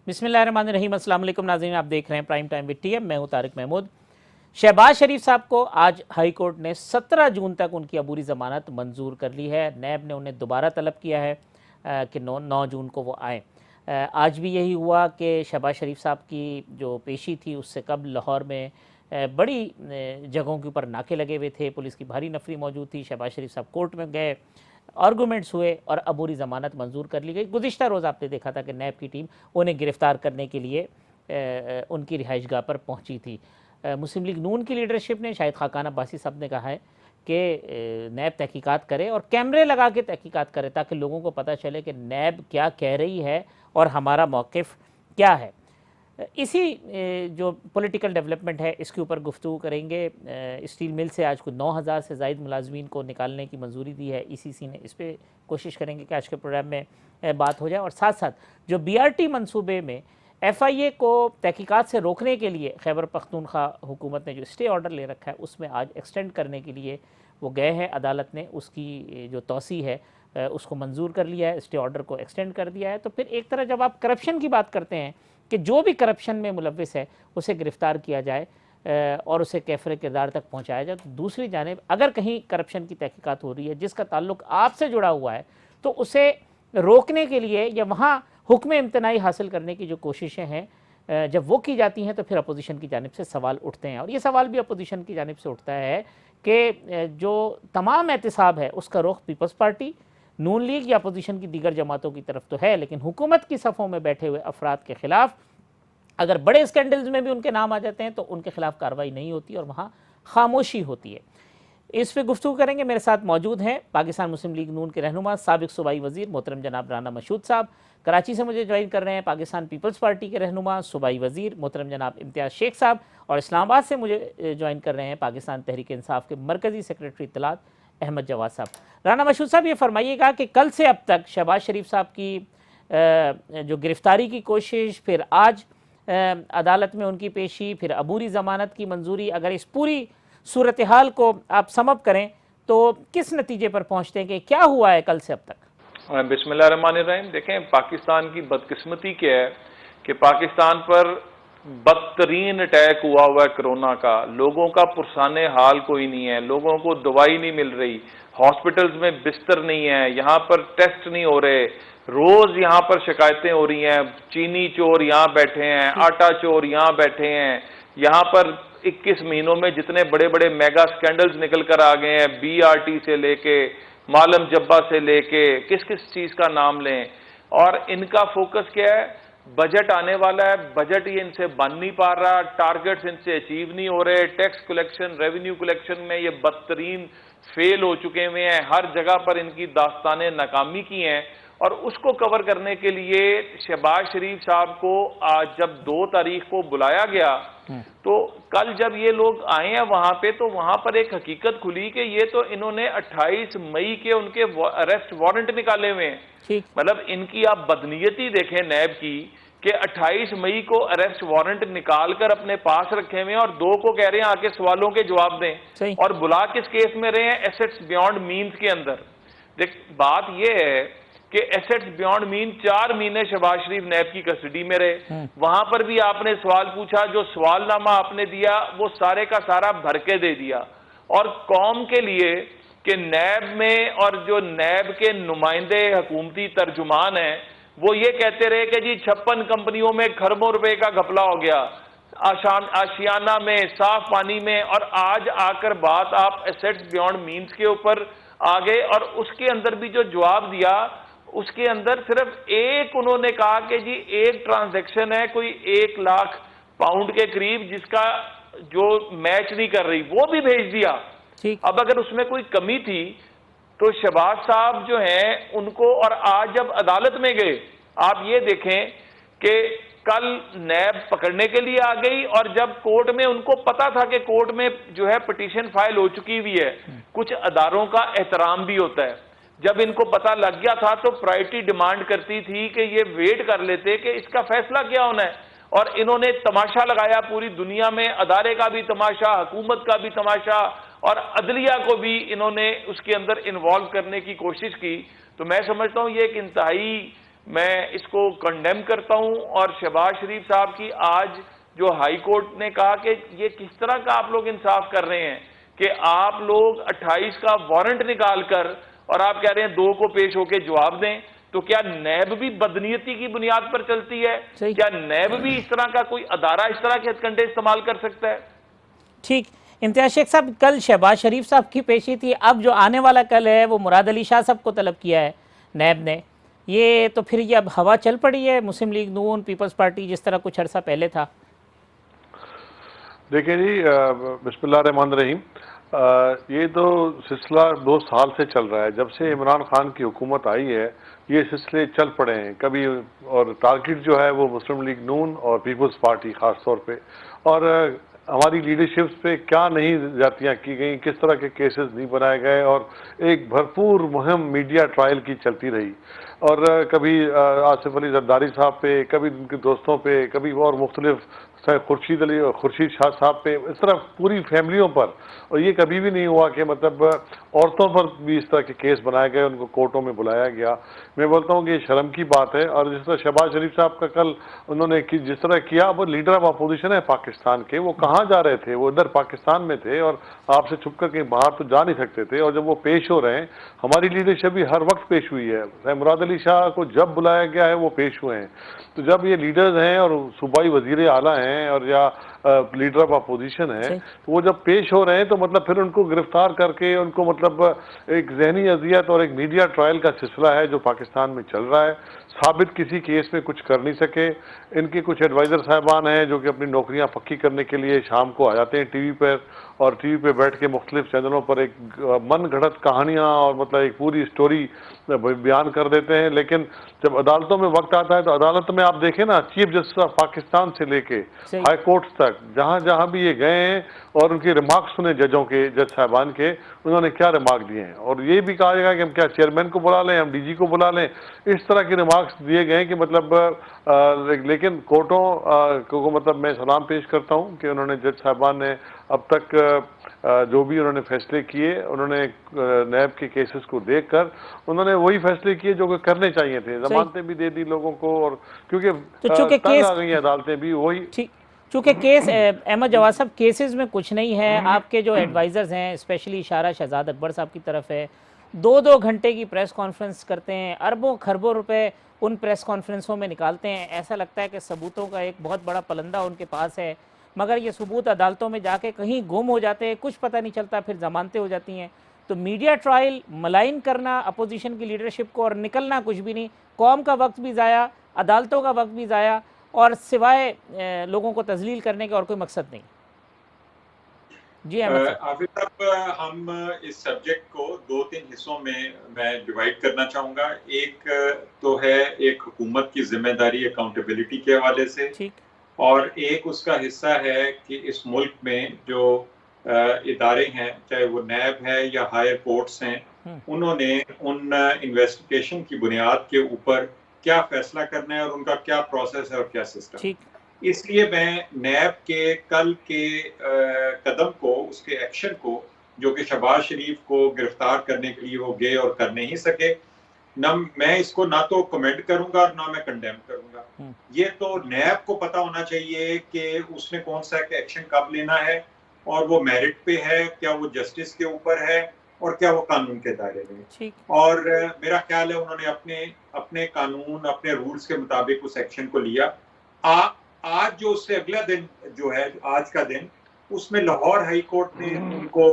बिस्मिल्लाहिर्रहमानिर्रहीम। अस्सलाम वालेकुम नाज़रीन, आप देख रहे हैं प्राइम टाइम विद टीएम। मैं हूं तारिक महमूद। शहबाज शरीफ साहब को आज हाई कोर्ट ने 17 जून तक उनकी अबूरी ज़मानत मंजूर कर ली है। नैब ने उन्हें दोबारा तलब किया है कि 9 जून को वो आएँ। आज भी यही हुआ कि शहबाज शरीफ साहब की जो पेशी थी उससे कबल लाहौर में बड़ी जगहों के ऊपर नाके लगे हुए थे, पुलिस की भारी नफरी मौजूद थी। शहबाज शरीफ साहब कोर्ट में गए, आर्गूमेंट्स हुए और अबूरी ज़मानत मंजूर कर ली गई। गुज़िश्ता रोज़ आपने देखा था कि नैब की टीम उन्हें गिरफ़्तार करने के लिए उनकी रिहाइशगाह पर पहुंची थी। मुस्लिम लीग नून की लीडरशिप ने, शायद खाकान अब्बासी साहब ने कहा है कि नैब तहकीकात करे और कैमरे लगा के तहकीकात करे ताकि लोगों को पता चले कि नैब क्या कह रही है और हमारा मौक़िफ़ क्या है। इसी जो पॉलिटिकल डेवलपमेंट है इसके ऊपर गुफ्तगू करेंगे। स्टील मिल से आज कुछ 9,000 से ज़ायद मुलाजमीन को निकालने की मंजूरी दी है ईसीसी ने। इस पर कोशिश करेंगे कि आज के प्रोग्राम में बात हो जाए। और साथ साथ जो बीआरटी मंसूबे में एफआईए को तहकीकात से रोकने के लिए खैबर पख्तूनख्वा हुकूमत ने जो स्टे ऑर्डर ले रखा है उसमें आज एक्सटेंड करने के लिए वो गए हैं। अदालत ने उसकी जो तौसी है उसको मंजूर कर लिया है, स्टे ऑर्डर को एक्सटेंड कर दिया है। तो फिर एक तरह जब आप करप्शन की बात करते हैं कि जो भी करप्शन में मुलव्विस है उसे गिरफ़्तार किया जाए और उसे कैफ़रे किरदार तक पहुंचाया जाए, तो दूसरी जानिब अगर कहीं करप्शन की तहकीकात हो रही है जिसका ताल्लुक आपसे जुड़ा हुआ है तो उसे रोकने के लिए या वहाँ हुक्म इम्तनाई हासिल करने की जो कोशिशें हैं जब वो की जाती हैं तो फिर अपोजिशन की जानिब से सवाल उठते हैं। और ये सवाल भी अपोजिशन की जानिब से उठता है कि जो तमाम एहतिसाब है उसका रुख पीपल्स पार्टी, नून लीग या अपोजिशन की दीगर जमातों की तरफ तो है, लेकिन हुकूमत की सफ़ों में बैठे हुए अफराद के ख़िलाफ़ अगर बड़े स्कैंडल्स में भी उनके नाम आ जाते हैं तो उनके खिलाफ कार्रवाई नहीं होती और वहाँ खामोशी होती है। इस पर गुफ्तगू करेंगे। मेरे साथ मौजूद हैं पाकिस्तान मुस्लिम लीग नून के रहनुमा साबिक़ सूबाई वज़ीर मोहतरम जनाब राना मशहूद साहब। कराची से मुझे ज्वाइन कर रहे हैं पाकिस्तान पीपल्स पार्टी के रहनुमा सूबाई वज़ीर मोहतरम जनाब इम्तियाज़ शेख साहब। और इस्लामाबाद से मुझे ज्वाइन कर रहे हैं पाकिस्तान तहरीक इंसाफ के मरकज़ी सेक्रेटरी इत्तलात अहमद जवाद साहब। राना मशहूद साहब, ये फरमाइएगा कि कल से अब तक शहबाज शरीफ साहब की जो गिरफ़्तारी की कोशिश, फिर आज अदालत में उनकी पेशी, फिर अबूरी ज़मानत की मंजूरी, अगर इस पूरी सूरत हाल को आप समअप करें तो किस नतीजे पर पहुंचते हैं कि क्या हुआ है कल से अब तक? बिस्मिल्लाहिर्रहमानिर्रहीम। देखें, पाकिस्तान की बदकिस्मती क्या है कि पाकिस्तान पर बदतरीन अटैक हुआ है कोरोना का। लोगों का पुरसाने हाल कोई नहीं है, लोगों को दवाई नहीं मिल रही, हॉस्पिटल्स में बिस्तर नहीं है, यहाँ पर टेस्ट नहीं हो रहे, रोज यहाँ पर शिकायतें हो रही हैं। चीनी चोर यहाँ बैठे हैं, आटा चोर यहाँ बैठे हैं। यहाँ पर 21 महीनों में जितने बड़े बड़े मेगा स्कैंडल्स निकल कर आ गए हैं, बीआरटी से लेके मालम जब्बा से लेके किस किस चीज का नाम लें। और इनका फोकस क्या है? बजट आने वाला है, बजट ये इनसे बन नहीं पा रहा, टारगेट्स इनसे अचीव नहीं हो रहे। टैक्स कलेक्शन, रेवेन्यू कलेक्शन में ये बदतरीन फेल हो चुके हुए हैं। हर जगह पर इनकी दास्तानें नाकामी की हैं। और उसको कवर करने के लिए शहबाज शरीफ साहब को आज जब 2 तारीख को बुलाया गया तो कल जब ये लोग आए हैं वहां पे, तो वहां पर एक हकीकत खुली कि ये तो इन्होंने 28 मई के उनके अरेस्ट वारंट निकाले हुए हैं। मतलब इनकी आप बदनीयती देखें नैब की कि 28 मई को अरेस्ट वारंट निकाल कर अपने पास रखे हुए हैं और 2 को कह रहे हैं आके सवालों के जवाब दें। और बुला किस केस में रहे हैं? एसेट्स बियॉन्ड मीन्स के अंदर। देख, बात यह है कि एसेट्स बियॉन्ड मीन 4 महीने शहबाज शरीफ नैब की कस्टडी में रहे। वहां पर भी आपने सवाल पूछा, जो सवालनामा आपने दिया वो सारे का सारा भर के दे दिया। और कौम के लिए कि नैब में और जो नैब के नुमाइंदे हुकूमती तर्जुमान हैं वो ये कहते रहे कि जी 56 कंपनियों में खरबों रुपए का घपला हो गया, आशियाना में, साफ पानी में। और आज आकर बात आप एसेट्स बियॉन्ड मीन्स के ऊपर आ गए। और उसके अंदर भी जो जवाब दिया उसके अंदर सिर्फ एक उन्होंने कहा कि जी एक ट्रांजैक्शन है कोई 1 लाख पाउंड के करीब जिसका जो मैच नहीं कर रही, वो भी भेज दिया। अब अगर उसमें कोई कमी थी तो शहबाज साहब जो हैं उनको, और आज जब अदालत में गए आप ये देखें कि कल नैब पकड़ने के लिए आ गई और जब कोर्ट में उनको पता था कि कोर्ट में जो है पिटीशन फाइल हो चुकी हुई है। कुछ अदारों का एहतराम भी होता है। जब इनको पता लग गया था तो प्रायोरिटी डिमांड करती थी कि ये वेट कर लेते कि इसका फैसला क्या होना है। और इन्होंने तमाशा लगाया पूरी दुनिया में, अदारे का भी तमाशा, हुकूमत का भी तमाशा, और अदलिया को भी इन्होंने उसके अंदर इन्वॉल्व करने की कोशिश की। तो मैं समझता हूं ये एक इंतहाई मैं इसको कंडेम करता हूं। और शहबाज शरीफ साहब की आज जो हाई कोर्ट ने कहा कि ये किस तरह का आप लोग इंसाफ कर रहे हैं कि आप लोग 28 का वारंट निकाल कर और आप कह रहे हैं 2 को पेश होकर जवाब दें, तो क्या नैब भी बदनीयती की बुनियाद पर चलती है? सही। क्या नैब भी इस तरह का कोई अदारा इस तरह के हथकंडे इस्तेमाल कर सकता है? ठीक। इम्तियाज शेख साहब, कल शहबाज शरीफ साहब की पेशी थी, अब जो आने वाला कल है वो मुराद अली शाह साहब को तलब किया है नैब ने। ये तो फिर ये अब हवा चल पड़ी है मुस्लिम लीग नून पीपल्स पार्टी जिस तरह कुछ अर्सा पहले था। देखिए जी, बिस्मिल्लाह रहमान रहीम। ये तो सिलसिला 2 साल से चल रहा है। जब से इमरान खान की हुकूमत आई है ये सिलसिले चल पड़े हैं कभी, और टारगेट जो है वो मुस्लिम लीग नून और पीपल्स पार्टी ख़ास तौर पे, और हमारी लीडरशिप्स पे क्या नहीं ज्यादतियाँ की गई, किस तरह के केसेस नहीं बनाए गए, और एक भरपूर मुहिम मीडिया ट्रायल की चलती रही। और कभी आसिफ अली जरदारी साहब पे, कभी उनके दोस्तों पे, कभी और मुख्तलिफ खुर्शीद शाह साहब पे, इस तरह पूरी फैमिलियों पर। और ये कभी भी नहीं हुआ कि मतलब औरतों पर भी इस तरह के केस बनाए गए, उनको कोर्टों में बुलाया गया। मैं बोलता हूँ कि ये शर्म की बात है। और जिस तरह शहबाज शरीफ साहब का कल उन्होंने जिस तरह किया, वो लीडर ऑफ अपोजिशन है पाकिस्तान के, वो कहाँ जा रहे थे? वो इधर पाकिस्तान में थे और आपसे छुप कर कहीं बाहर तो जा नहीं सकते थे। और जब वो पेश हो रहे हैं, हमारी लीडरशिप भी हर वक्त पेश हुई है। मुराद अली शाह को जब बुलाया गया है वो पेश हुए हैं। तो जब ये लीडर्स हैं और सूबाई वजीर आला हैं और या लीडर ऑफ अपोजिशन है, तो वो जब पेश हो रहे हैं तो मतलब फिर उनको गिरफ्तार करके उनको मतलब एक जहनी अजियत और एक मीडिया ट्रायल का सिलसिला है जो पाकिस्तान में चल रहा है। साबित किसी केस में कुछ कर नहीं सके। इनके कुछ एडवाइज़र साहबान हैं जो कि अपनी नौकरियां पक्की करने के लिए शाम को आ जाते हैं टीवी पर, और टीवी पे बैठ के मुख्तलिफ चैनलों पर एक मन घड़त कहानियाँ और मतलब एक पूरी स्टोरी बयान कर देते हैं। लेकिन जब अदालतों में वक्त आता है तो अदालत में आप देखें ना, चीफ जस्टिस ऑफ पाकिस्तान से लेके हाई कोर्ट्स तक जहाँ जहाँ भी ये गए हैं और उनके रिमार्क्स सुने जजों के, जज साहबान के, उन्होंने क्या रिमार्क दिए हैं। और ये भी कहा जाएगा कि हम क्या चेयरमैन को बुला लें, हम डीजी को बुला लें, इस तरह के रिमार्क्स दिए गए कि मतलब लेकिन कोर्टों को मतलब मैं सलाम पेश करता हूँ कि उन्होंने, जज साहबान ने अब तक जो भी उन्होंने फैसले किए, उन्होंने नैब के केसेस को देखकर उन्होंने वही फैसले किए जो कि करने चाहिए थे। जमानतें भी दे दी लोगों को, और क्योंकि तंग आ गई अदालतें भी वही। चूँकि केस अहमद जवाद साहब, केसेस में कुछ नहीं है। आपके जो एडवाइज़र्स हैं, स्पेशली इशारा शहजाद अकबर साहब की तरफ है, 2-2 घंटे की प्रेस कॉन्फ्रेंस करते हैं, अरबों खरबों रुपए उन प्रेस कॉन्फ्रेंसों में निकालते हैं। ऐसा लगता है कि सबूतों का एक बहुत बड़ा पलंदा उनके पास है, मगर ये सबूत अदालतों में जाके कहीं गुम हो जाते हैं, कुछ पता नहीं चलता, फिर जमानतें हो जाती हैं। तो मीडिया ट्रायल मलाइन करना अपोजिशन की लीडरशिप को और निकलना कुछ भी नहीं, कौम का वक्त भी ज़ाया, अदालतों का वक्त भी ज़ाया, और सिवाय लोगों को तजलील करने का और कोई मकसद नहीं। जी आबिद साहब, हम इस सब्जेक्ट को 2-3 हिस्सों में मैं डिवाइड करना चाहूँगा। एक तो है एक हुकूमत की जिम्मेदारी अकाउंटेबिलिटी के हवाले से, ठीक, और एक उसका हिस्सा है कि इस मुल्क में जो इदारे हैं, चाहे वो नैब है या हायर कोर्ट्स हैं, उन्होंने उन इन्वेस्टिगेशन की बुनियाद के ऊपर क्या फैसला करना है और उनका क्या प्रोसेस है और क्या सिस्टम। ठीक। इसलिए मैं नैब के कल के कदम को, उसके एक्शन को, जो कि शहबाज शरीफ को गिरफ्तार करने के लिए वो गए और कर नहीं सके, ना मैं इसको ना तो कमेंट करूंगा और ना मैं कंडेम करूंगा। ये तो नैब को पता होना चाहिए कि उसने कौन सा एक्शन कब लेना है, और वो मेरिट पे है, क्या वो जस्टिस के ऊपर है, और क्या वो कानून के दायरे में। और मेरा ख्याल है उन्होंने अपने कानून, अपने रूल्स के मुताबिक उस एक्शन को लिया। आज जो उससे अगला दिन जो है, आज का दिन, उसमें लाहौर हाई कोर्ट ने उनको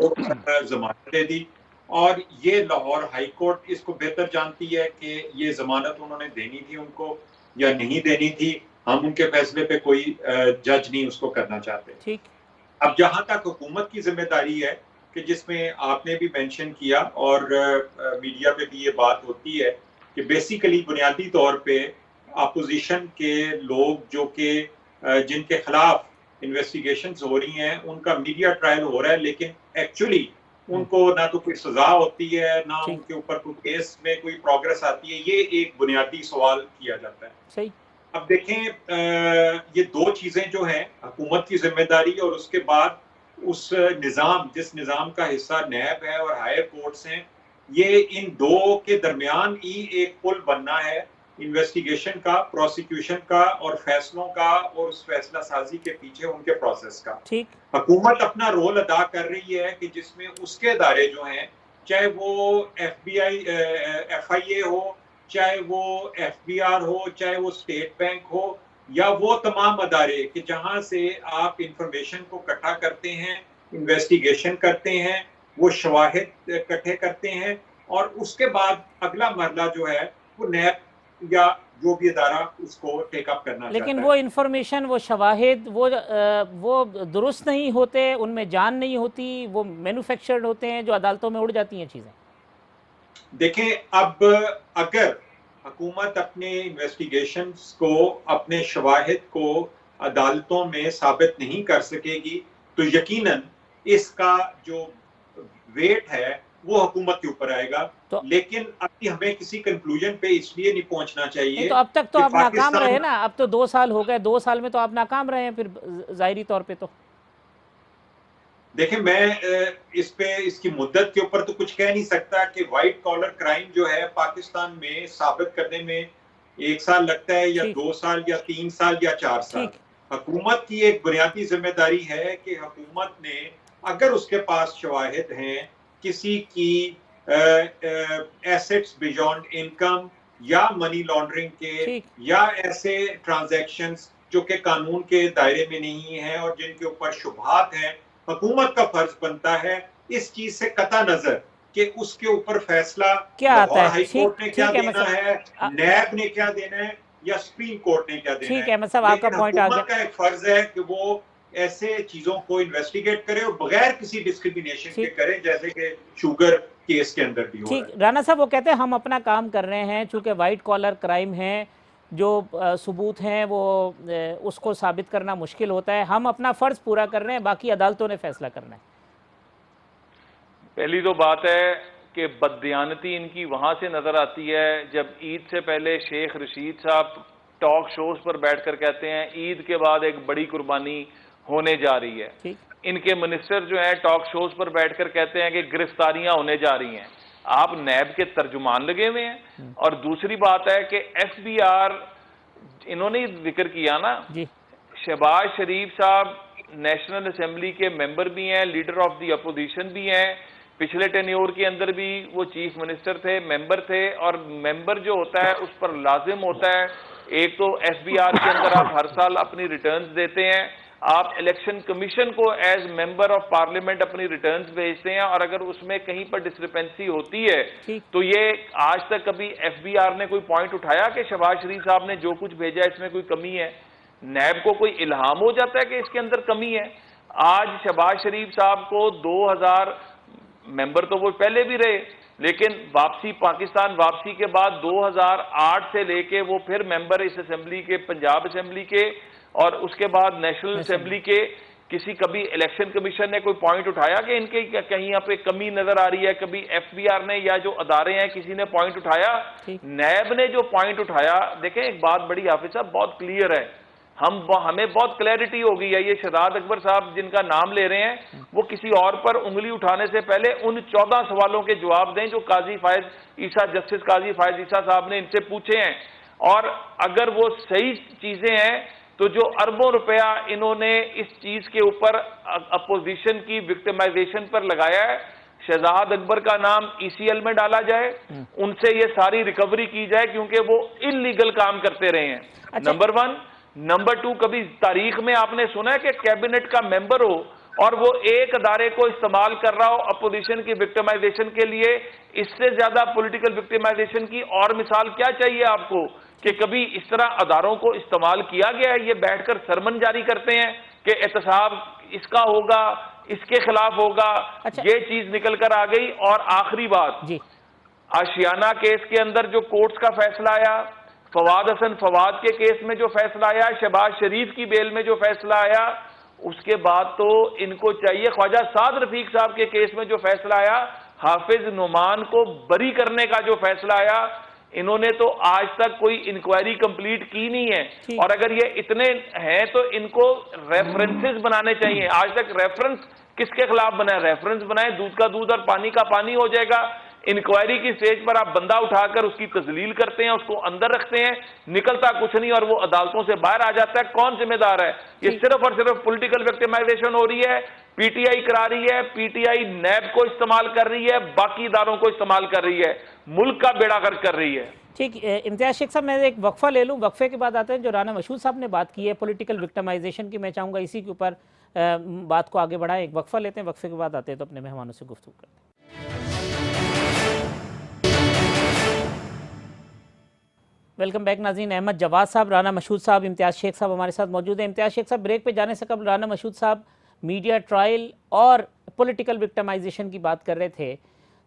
जमानत दे दी, और ये लाहौर हाई कोर्ट इसको बेहतर जानती है कि ये जमानत उन्होंने देनी थी उनको या नहीं देनी थी। हम उनके फैसले पे कोई जज नहीं उसको करना चाहते। ठीक। अब जहां तक हुकूमत की जिम्मेदारी है, कि जिसमें आपने भी मेंशन किया और मीडिया पे भी ये बात होती है कि बेसिकली बुनियादी तौर पे अपोजिशन के लोग जो कि जिनके खिलाफ इन्वेस्टिगेशंस हो रही हैं, उनका मीडिया ट्रायल हो रहा है, लेकिन एक्चुअली उनको ना तो कोई सजा होती है, ना उनके ऊपर कोई केस में कोई प्रोग्रेस आती है। ये एक बुनियादी सवाल किया जाता है। सही। अब देखें, ये दो चीजें जो हैं, हुकूमत की जिम्मेदारी और उसके बाद उस निज़ाम, जिस निज़ाम का हिस्सा नैब है और हायर कोर्ट्स हैं, ये इन दो के दरमियान ही एक पुल बनना है इन्वेस्टिगेशन का, प्रोसिक्यूशन का और फैसलों का और उस फैसला साजी के पीछे उनके प्रोसेस का। ठीक, हुकूमत अपना रोल अदा कर रही है कि जिसमें उसके अदारे जो हैं, चाहे वो FIA हो, चाहे वो FBR हो, चाहे वो स्टेट बैंक हो, या वो तमाम अदारे कि जहां से आप इंफॉर्मेशन को इकट्ठा करते हैं, इन्वेस्टिगेशन करते हैं, वो शवाहिद इकट्ठे करते हैं और उसके बाद अगला मरला जो है वो नैब या जो भी अदारा उसको टेकअप करना लेकिन चाहता वो है। इंफॉर्मेशन, वो शवाहिद, वो दुरुस्त नहीं होते, उनमें जान नहीं होती, वो मैन्युफैक्चर्ड होते हैं जो अदालतों में उड़ जाती हैं चीज़ें। देखें, अब अगर हुकूमत अपने इन्वेस्टिगेशंस को, अपने शवाहिद को अदालतों में साबित नहीं कर सकेगी तो यकीनन इसका जो वेट है वो हुकूमत के ऊपर आएगा। लेकिन अभी हमें किसी कंक्लूजन पे इसलिए नहीं पहुंचना चाहिए। तो अब तक तो आप नाकाम रहे पाकिस्तान ना, अब तो 2 साल हो गए, 2 साल में तो आप नाकाम रहे हैं फिर ज़ाहिरी तौर पे तो। देखें, मैं इस पे इसकी मुद्दत के ऊपर तो कुछ कह नहीं सकता कि व्हाइट कॉलर क्राइम जो है पाकिस्तान में साबित करने में 1 साल लगता है या ठीक। 2 साल या 3 साल या 4 साल। ठीक। हुकूमत की एक बुनियादी जिम्मेदारी है कि हुकूमत ने, अगर उसके पास शवाहिद हैं किसी की एसेट्स बियॉन्ड इनकम या मनी लॉन्ड्रिंग के ठीक। या ऐसे ट्रांजैक्शंस जो कि कानून के दायरे में नहीं है और जिनके ऊपर शुबहात हैं, हुकूमत का फर्ज बनता है इस चीज से कता नजर कि उसके ऊपर फैसला क्या आता है। हाई कोर्ट ने क्या ठीक है, देना है, नैब ने क्या देना है या सुप्रीम कोर्ट ने क्या देना है। ठीक है, मतलब आपका पॉइंट आ गया। हुकूमत का एक फर्ज है कि वो ऐसे चीजों को इन्वेस्टिगेट करे और बगैर किसी डिस्क्रिमिनेशन के करे, जैसे कि शुगर केस के अंदर भी हो। ठीक, राना साहब वो कहते हैं हम अपना काम कर रहे हैं, चूंकि वाइट कॉलर क्राइम है, जो सबूत हैं वो उसको साबित करना मुश्किल होता है, हम अपना फ़र्ज़ पूरा कर रहे हैं, बाकी अदालतों ने फैसला करना है। पहली तो बात है कि बददियानती इनकी वहां से नजर आती है जब ईद से पहले शेख रशीद साहब टॉक शोज पर बैठकर कहते हैं ईद के बाद एक बड़ी कुर्बानी होने जा रही है। ठीक। इनके मिनिस्टर जो हैं टॉक शोज पर बैठकर कहते हैं कि गिरफ्तारियां होने जा रही हैं। आप नैब के तर्जुमान लगे हुए हैं। और दूसरी बात है कि FBR, इन्होंने जिक्र किया ना जी, शहबाज शरीफ साहब नेशनल असेंबली के मेंबर भी हैं, लीडर ऑफ द अपोजिशन भी हैं, पिछले टेन्योर के अंदर भी वो चीफ मिनिस्टर थे, मेंबर थे, और मेंबर जो होता है उस पर लाजिम होता है, एक तो FBR के अंदर आप हर साल अपनी रिटर्न्स देते हैं, आप इलेक्शन कमीशन को एज मेंबर ऑफ पार्लियामेंट अपनी रिटर्न्स भेजते हैं, और अगर उसमें कहीं पर डिस्क्रिपेंसी होती है तो ये आज तक कभी FBR ने कोई पॉइंट उठाया कि शहबाज शरीफ साहब ने जो कुछ भेजा इसमें कोई कमी है? नैब को कोई इल्हाम हो जाता है कि इसके अंदर कमी है? आज शहबाज शरीफ साहब को 2000 मेंबर तो वो पहले भी रहे, लेकिन वापसी, पाकिस्तान वापसी के बाद 2008 से लेके वो फिर मेंबर इस असेंबली के, पंजाब असेंबली के, और उसके बाद नेशनल असेंबली के। किसी कभी इलेक्शन कमीशन ने कोई पॉइंट उठाया कि इनके कहीं यहाँ पे कमी नजर आ रही है? कभी FBR ने या जो अदारे हैं किसी ने पॉइंट उठाया? नैब ने जो पॉइंट उठाया, देखें एक बात बड़ी हाफिज साहब बहुत क्लियर है, हमें बहुत क्लैरिटी हो गई है। ये शहजाद अकबर साहब जिनका नाम ले रहे हैं, वो किसी और पर उंगली उठाने से पहले उन 14 सवालों के जवाब दें जो काजी फायज ईसा, जस्टिस काजी फायज ईसा साहब ने इनसे पूछे हैं। और अगर वो सही चीजें हैं तो जो अरबों रुपया इन्होंने इस चीज के ऊपर अपोजिशन की विक्टिमाइजेशन पर लगाया है, शहजाद अकबर का नाम ECL में डाला जाए, उनसे ये सारी रिकवरी की जाए, क्योंकि वो इलीगल काम करते रहे हैं। नंबर 1। नंबर 2, कभी तारीख में आपने सुना है कि कैबिनेट का मेंबर हो और वो एक अदारे को इस्तेमाल कर रहा हो अपोजिशन की विक्टिमाइजेशन के लिए? इससे ज्यादा पॉलिटिकल विक्टिमाइजेशन की और मिसाल क्या चाहिए आपको कि कभी इस तरह अदारों को इस्तेमाल किया गया है? ये बैठकर सरमन जारी करते हैं कि एहतसाब इसका होगा, इसके खिलाफ होगा। ये चीज निकल कर आ गई। और आखिरी बात, आशियाना केस के अंदर जो कोर्ट्स का फैसला आया, फवाद हसन फवाद के केस में जो फैसला आया, शहबाज शरीफ की बेल में जो फैसला आया, उसके बाद तो इनको चाहिए, ख्वाजा साद रफीक साहब के केस में जो फैसला आया, हाफिज नुमान को बरी करने का जो फैसला आया, इन्होंने तो आज तक कोई इंक्वायरी कंप्लीट की नहीं है। और अगर ये इतने हैं तो इनको रेफरेंसेस बनाने चाहिए। आज तक रेफरेंस किसके खिलाफ बनाए? रेफरेंस बनाए, दूध का दूध और पानी का पानी हो जाएगा। इंक्वायरी की स्टेज पर आप बंदा उठाकर उसकी तजलील करते हैं, उसको अंदर रखते हैं, निकलता कुछ नहीं और वो अदालतों से बाहर आ जाता है। कौन जिम्मेदार है? ये सिर्फ और सिर्फ पॉलिटिकल विक्टिमाइजेशन हो रही है, पीटीआई करा रही है, पीटीआई नैब को इस्तेमाल कर रही है, बाकी इदारों को इस्तेमाल कर रही है, मुल्क का बेड़ा गर्क कर रही है। ठीक, इम्तियाज शेख साहब, मैं एक वक्फा ले लूँ, वक्फे के बाद आते हैं जो राना मशहूद साहब ने बात की है पॉलिटिकल विक्टिमाइजेशन की। मैं चाहूँगा इसी के ऊपर बात को आगे बढ़ाएं। एक वक्फा लेते हैं, वक्फे के बाद आते हैं तो अपने मेहमानों से गुफ्तगू करते हैं। वेलकम बैक नाज़रीन। अहमद जवाद साहब, राना मशहूद साहब, इम्तियाज शेख साहब हमारे साथ मौजूद हैं। इम्तियाज शेख साहब, ब्रेक पे जाने से कबल राना मशहूद साहब मीडिया ट्रायल और पॉलिटिकल विक्टिमाइजेशन की बात कर रहे थे,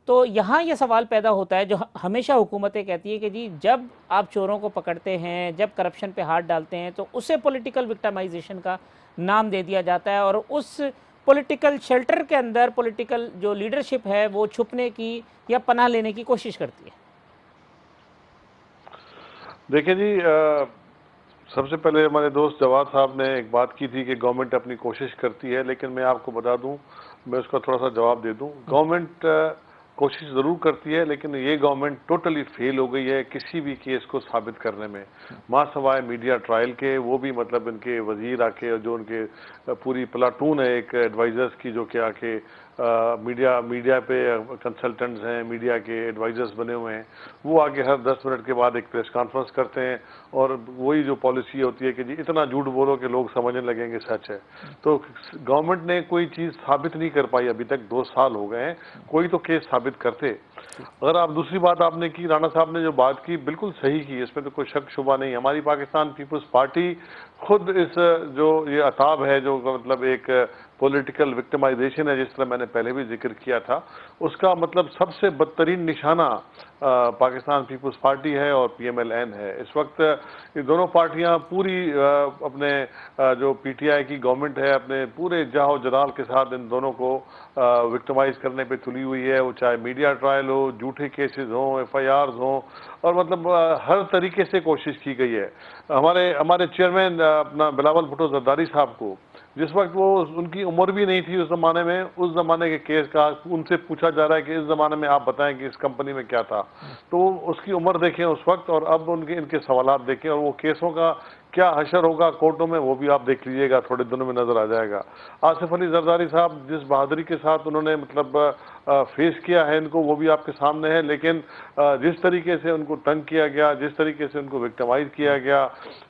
तो यहाँ ये सवाल पैदा होता है जो हमेशा हुकूमतें कहती है कि जी जब आप चोरों को पकड़ते हैं, जब करप्शन पे हाथ डालते हैं तो उसे पॉलिटिकल विक्टिमाइजेशन का नाम दे दिया जाता है और उस पॉलिटिकल शेल्टर के अंदर पॉलिटिकल जो लीडरशिप है वो छुपने की या पनाह लेने की कोशिश करती है। देखिए जी, सबसे पहले हमारे दोस्त जवाद साहब ने एक बात की थी कि गवर्नमेंट अपनी कोशिश करती है, लेकिन मैं आपको बता दूं, मैं उसका थोड़ा सा जवाब दे दूं। गवर्नमेंट कोशिश ज़रूर करती है, लेकिन ये गवर्नमेंट टोटली फेल हो गई है किसी भी केस को साबित करने में, माँ सवाए मीडिया ट्रायल के। वो भी मतलब इनके वजीर आके, जो उनके पूरी प्लाटून है एक एडवाइज़र्स की, जो कि आके मीडिया पे कंसल्टेंट्स हैं, मीडिया के एडवाइज़र्स बने हुए हैं, वो आगे हर 10 मिनट के बाद एक प्रेस कॉन्फ्रेंस करते हैं और वही जो पॉलिसी होती है कि जी इतना झूठ बोलो कि लोग समझने लगेंगे सच है। तो गवर्नमेंट ने कोई चीज़ साबित नहीं कर पाई अभी तक, 2 साल हो गए हैं, कोई तो केस साबित करते। अगर आप दूसरी बात आपने की, राणा साहब ने जो बात की बिल्कुल सही की, इसमें तो कोई शक शुबा नहीं। हमारी पाकिस्तान पीपल्स पार्टी खुद इस जो ये अताब है, जो मतलब एक पॉलिटिकल विक्टिमाइजेशन है, जिस तरह मैंने पहले भी जिक्र किया था, उसका मतलब सबसे बदतरीन निशाना पाकिस्तान पीपल्स पार्टी है और PMLN है। इस वक्त ये दोनों पार्टियां पूरी अपने जो PTI की गवर्नमेंट है, अपने पूरे जाहो जलाल के साथ इन दोनों को विक्टिमाइज करने पे तुली हुई है। वो चाहे मीडिया ट्रायल हो, झूठे केसेस हों, FIRs हों, और मतलब हर तरीके से कोशिश की गई है। हमारे चेयरमैन अपना बिलावल भुट्टो जरदारी साहब को, जिस वक्त वो उनकी उम्र भी नहीं थी उस ज़माने में, उस ज़माने के केस का उनसे पूछा जा रहा है कि इस ज़माने में आप बताएं कि इस कंपनी में क्या था, तो उसकी उम्र देखें उस वक्त और अब इनके सवालात देखें, और वो केसों का क्या हशर होगा कोर्टों में वो भी आप देख लीजिएगा, थोड़े दिनों में नजर आ जाएगा। आसिफ अली जरदारी साहब जिस बहादुरी के साथ उन्होंने मतलब फेस किया है इनको, वो भी आपके सामने है, लेकिन जिस तरीके से उनको तंग किया गया, जिस तरीके से उनको विक्टिमाइज किया गया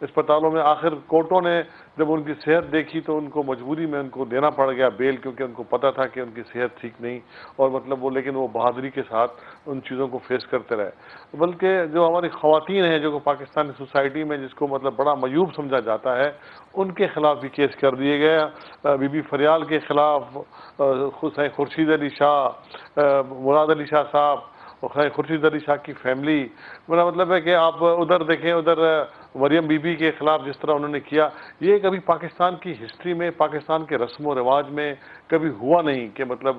अस्पतालों में, आखिर कोर्टों ने जब उनकी सेहत देखी तो उनको मजबूरी में उनको देना पड़ गया बेल, क्योंकि उनको पता था कि उनकी सेहत ठीक नहीं, और मतलब वो, लेकिन वो बहादुरी के साथ उन चीज़ों को फेस करते रहे। बल्कि जो हमारी ख़वातीन हैं, जो पाकिस्तानी सोसाइटी में जिसको मतलब बड़ा मयूब समझा जाता है, उनके खिलाफ भी केस कर दिए गए। बीबी फरियाल के खिलाफ, खुर्शीद अली शाह, मुराद अली शाह साहब और खुर्शीद अली शाह की फैमिली, मेरा मतलब है कि आप उधर देखें, उधर मरियम बीबी के खिलाफ जिस तरह उन्होंने किया, ये कभी पाकिस्तान की हिस्ट्री में, पाकिस्तान के रस्म व रिवाज में कभी हुआ नहीं कि मतलब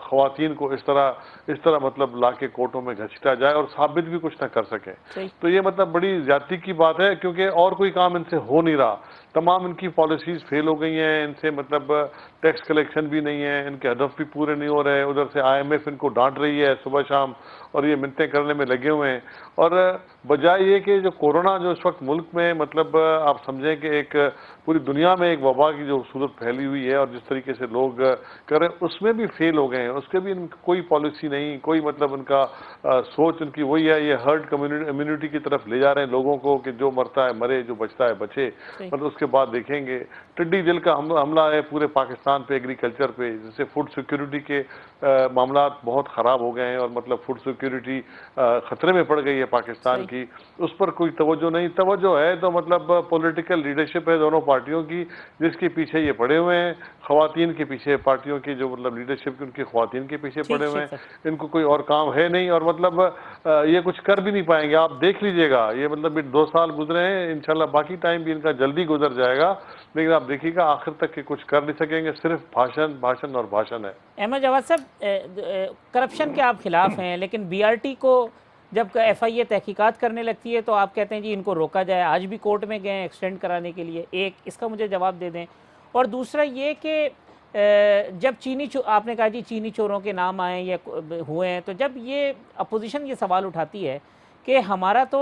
ख़वातीन को इस तरह मतलब ला के कोर्टों में घसीटा जाए और साबित भी कुछ ना कर सके। तो ये मतलब बड़ी ज्यादती की बात है, क्योंकि और कोई काम इनसे हो नहीं रहा। तमाम इनकी पॉलिसीज फेल हो गई हैं, इनसे मतलब टैक्स कलेक्शन भी नहीं है, इनके हदफ भी पूरे नहीं हो रहे, उधर से IMF इनको डांट रही है सुबह शाम, और ये मिन्नतें करने में लगे हुए हैं। और बजाय ये कि जो कोरोना जो इस वक्त मुल्क में मतलब आप समझें कि एक पूरी दुनिया में एक वबा की जो सूरत फैली हुई है और जिस तरीके से लोग कर रहे हैं, उसमें भी फेल हो गए हैं, उसके भी कोई पॉलिसी नहीं, कोई मतलब उनका सोच उनकी वही है, ये हर्ड इम्यूनिटी की तरफ ले जा रहे हैं लोगों को कि जो मरता है मरे, जो बचता है बचे। मतलब उसके बाद देखेंगे टिड्डी दिल का हमला है पूरे पाकिस्तान पे, एग्रीकल्चर पे, जिससे फूड सिक्योरिटी के मामला बहुत ख़राब हो गए हैं और मतलब फूड सिक्योरिटी ख़तरे में पड़ गई है पाकिस्तान की, उस पर कोई तवज्जो नहीं। तवज्जो है तो मतलब पॉलिटिकल लीडरशिप है दोनों पार्टियों की, जिसके पीछे ये पड़े हुए हैं, ख़वातीन के पीछे, पार्टियों की जो मतलब लीडरशिप की उनकी ख़वातीन के पीछे पड़े हुए हैं, इनको कोई और काम है नहीं, और मतलब ये कुछ कर भी नहीं पाएंगे। आप देख लीजिएगा, ये मतलब 2 साल गुजरे हैं, इंशाल्लाह बाकी टाइम भी इनका जल्दी गुजर जाएगा, लेकिन आप देखिएगा आखिर तक के कुछ कर नहीं सकेंगे, सिर्फ भाषण भाषण और भाषण है। अहमद जवाद साहब, करप्शन के आप खिलाफ हैं, लेकिन BRT को जब FIA तहकीकात करने लगती है तो आप कहते हैं जी इनको रोका जाए। आज भी कोर्ट में गए एक्सटेंड कराने के लिए, एक इसका मुझे जवाब दे दें। और दूसरा ये कि जब आपने कहा जी चीनी चोरों के नाम आए या हुए हैं, तो जब ये अपोजिशन ये सवाल उठाती है कि हमारा तो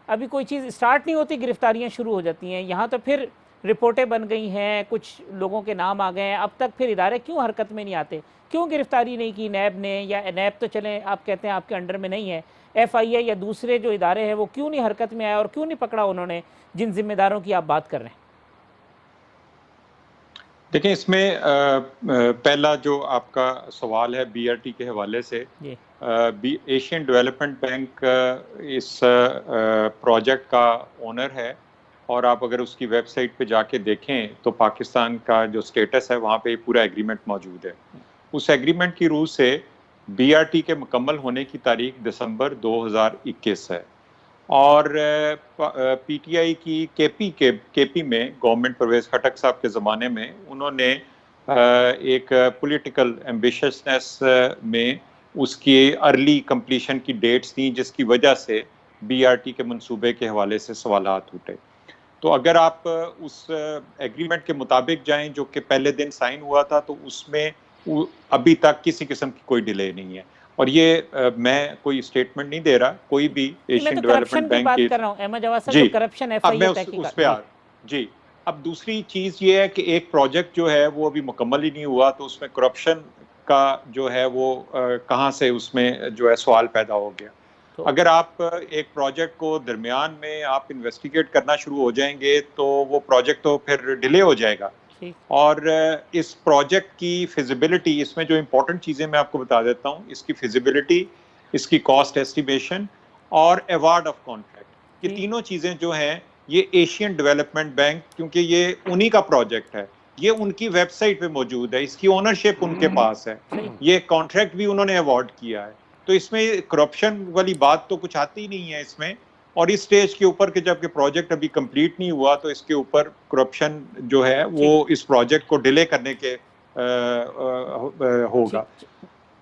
अभी कोई चीज़ स्टार्ट नहीं होती, गिरफ्तारियां शुरू हो जाती हैं, यहाँ तो फिर रिपोर्टें बन गई हैं, कुछ लोगों के नाम आ गए हैं, अब तक फिर इदारे क्यों हरकत में नहीं आते, क्यों गिरफ्तारी नहीं की नैब ने, या नैब तो चलें आप कहते हैं आपके अंडर में नहीं है, FIA या दूसरे जो इदारे हैं वो क्यों नहीं हरकत में आए और क्यों नहीं पकड़ा उन्होंने जिन जिम्मेदारों की आप बात कर रहे हैं? देखिए, इसमें पहला जो आपका सवाल है BRT के हवाले से, एशियन डेवलपमेंट बैंक इस प्रोजेक्ट का ओनर है, और आप अगर उसकी वेबसाइट पे जाके देखें तो पाकिस्तान का जो स्टेटस है वहाँ पे पूरा एग्रीमेंट मौजूद है। उस एग्रीमेंट की रूह से BRT के मुकम्मल होने की तारीख दिसंबर 2021 है, और PTI की KP में गवर्नमेंट परवेज खटक साहब के ज़माने में उन्होंने एक पॉलिटिकल एम्बिशियसनेस में उसकी अर्ली कंप्लीशन की डेट्स दी, जिसकी वजह से BRT के मंसूबे के हवाले से सवालात उठे। तो अगर आप उस एग्रीमेंट के मुताबिक जाएं जो कि पहले दिन साइन हुआ था, तो उसमें अभी तक किसी किस्म की कोई डिले नहीं है। और ये मैं कोई स्टेटमेंट नहीं दे रहा, कोई भी एशियन डेवलपमेंट बैंक की जी। अब दूसरी चीज ये है कि एक प्रोजेक्ट जो है वो अभी मुकम्मल ही नहीं हुआ, तो उसमें करप्शन का जो है वो कहाँ से उसमें जो है सवाल पैदा हो गया। तो अगर आप एक प्रोजेक्ट को दरमियान में आप इन्वेस्टिगेट करना शुरू हो जाएंगे तो वो प्रोजेक्ट तो फिर डिले हो जाएगा। और इस प्रोजेक्ट की फिजिबिलिटी, इसमें जो इम्पोर्टेंट चीज़ें मैं आपको बता देता हूँ, इसकी फिजिबिलिटी, इसकी कॉस्ट एस्टिमेशन और अवार्ड ऑफ कॉन्ट्रैक्ट, ये तीनों चीज़ें जो हैं ये एशियन डेवलपमेंट बैंक, क्योंकि ये उन्हीं का प्रोजेक्ट है, ये उनकी वेबसाइट पे मौजूद है, इसकी ओनरशिप उनके पास है, ये कॉन्ट्रैक्ट भी उन्होंने अवार्ड किया है। तो इसमें करप्शन वाली बात तो कुछ आती ही नहीं है इसमें। और इस स्टेज के ऊपर कि जबकि प्रोजेक्ट अभी कंप्लीट नहीं हुआ, तो इसके ऊपर करप्शन जो है वो इस प्रोजेक्ट को डिले करने के होगा।